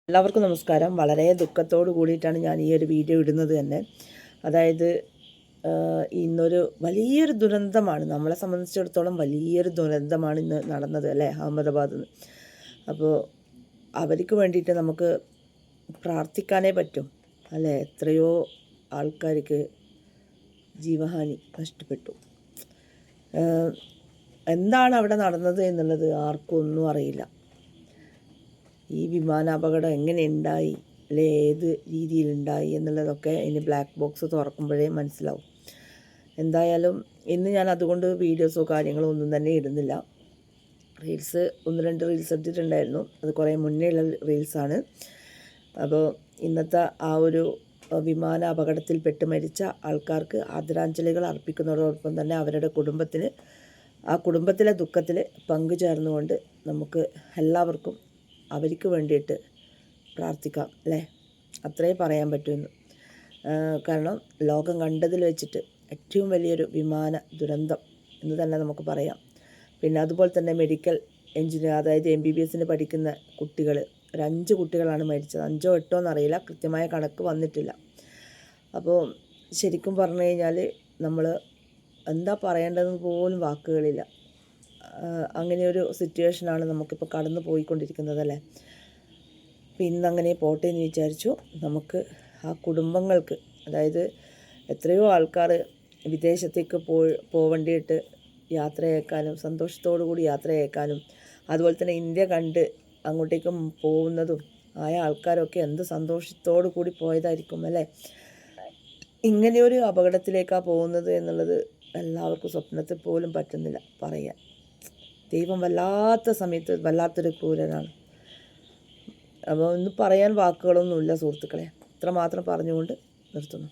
എല്ലാവർക്കും നമസ്കാരം. വളരെ ദുഃഖത്തോട് കൂടിയിട്ടാണ് ഞാൻ ഈ ഒരു വീഡിയോ ഇടുന്നത് തന്നെ. അതായത് ഇന്നൊരു വലിയൊരു ദുരന്തമാണ്, നമ്മളെ സംബന്ധിച്ചിടത്തോളം വലിയൊരു ദുരന്തമാണ് ഇന്ന് നടന്നത് അല്ലേ, അഹമ്മദാബാദിൽ നിന്ന്. അപ്പോൾ അവർക്ക് വേണ്ടിയിട്ട് നമുക്ക് പ്രാർത്ഥിക്കാനേ പറ്റും അല്ലേ. എത്രയോ ആൾക്കാർക്ക് ജീവഹാനി നഷ്ടപ്പെട്ടു. എന്താണ് അവിടെ നടന്നത് എന്നുള്ളത് ആർക്കും ഒന്നും അറിയില്ല. ഈ വിമാനാപകടം എങ്ങനെ ഉണ്ടായി, അല്ലെ ഏത് രീതിയിലുണ്ടായി എന്നുള്ളതൊക്കെ ഇനി ബ്ലാക്ക് ബോക്സ് തുറക്കുമ്പോഴേ മനസ്സിലാവും. എന്തായാലും ഇന്ന് ഞാൻ അതുകൊണ്ട് വീഡിയോസോ കാര്യങ്ങളോ ഒന്നും തന്നെ ഇടുന്നില്ല. റീൽസ് 1-2 റീൽസ് ഇട്ടിട്ടുണ്ടായിരുന്നു, അത് കുറേ മുന്നേ ഉള്ള റീൽസാണ്. അപ്പോൾ ഇന്നത്തെ ആ ഒരു വിമാന അപകടത്തിൽപ്പെട്ട് മരിച്ച ആൾക്കാർക്ക് ആദരാഞ്ജലികൾ അർപ്പിക്കുന്നതോടൊപ്പം തന്നെ അവരുടെ കുടുംബത്തിലെ ദുഃഖത്തിൽ പങ്കുചേർന്നുകൊണ്ട് നമുക്ക് എല്ലാവർക്കും അവർക്ക് വേണ്ടിയിട്ട് പ്രാർത്ഥിക്കാം അല്ലേ. അത്രേ പറയാൻ പറ്റുമെന്ന്. കാരണം ലോകം കണ്ടതിൽ വെച്ചിട്ട് ഏറ്റവും വലിയൊരു വിമാന ദുരന്തം എന്ന് തന്നെ നമുക്ക് പറയാം. പിന്നെ അതുപോലെ തന്നെ മെഡിക്കൽ എഞ്ചിനീയർ, അതായത് MBBS പഠിക്കുന്ന കുട്ടികൾ, ഒരു 5 കുട്ടികളാണ് മരിച്ചത്. 5ഓ 8ഓ എന്നറിയില്ല, കൃത്യമായ കണക്ക് വന്നിട്ടില്ല. അപ്പോൾ ശരിക്കും പറഞ്ഞു കഴിഞ്ഞാൽ നമ്മൾ എന്താ പറയേണ്ടതെന്ന് പോലും വാക്കുകളില്ല. അങ്ങനെയൊരു സിറ്റുവേഷനാണ് നമുക്കിപ്പോൾ കടന്നു പോയിക്കൊണ്ടിരിക്കുന്നത് അല്ലേ. അപ്പോൾ ഇന്നങ്ങനെ പോട്ടെ എന്ന് വിചാരിച്ചു. നമുക്ക് ആ കുടുംബങ്ങൾക്ക്, അതായത് എത്രയോ ആൾക്കാർ വിദേശത്തേക്ക് പോവേണ്ടിയിട്ട് യാത്രയേക്കാനും സന്തോഷത്തോടു കൂടി യാത്രയേക്കാനും അതുപോലെ തന്നെ ഇന്ത്യ കണ്ട് അങ്ങോട്ടേക്കും പോകുന്നതും ആയ ആൾക്കാരൊക്കെ എന്ത് സന്തോഷത്തോടു കൂടി പോയതായിരിക്കും അല്ലേ. ഇങ്ങനെയൊരു അപകടത്തിലേക്കാണ് പോകുന്നത് എന്നുള്ളത് എല്ലാവർക്കും സ്വപ്നത്തിൽ പോലും പറ്റുന്നില്ല പറയാൻ. ദൈവം വല്ലാത്ത സമയത്ത് വല്ലാത്തൊരു ക്രൂരനാണ്. അപ്പോൾ ഇന്ന് പറയാൻ വാക്കുകളൊന്നുമില്ല സുഹൃത്തുക്കളെ. ഇത്ര മാത്രം പറഞ്ഞുകൊണ്ട് നിർത്തുന്നു.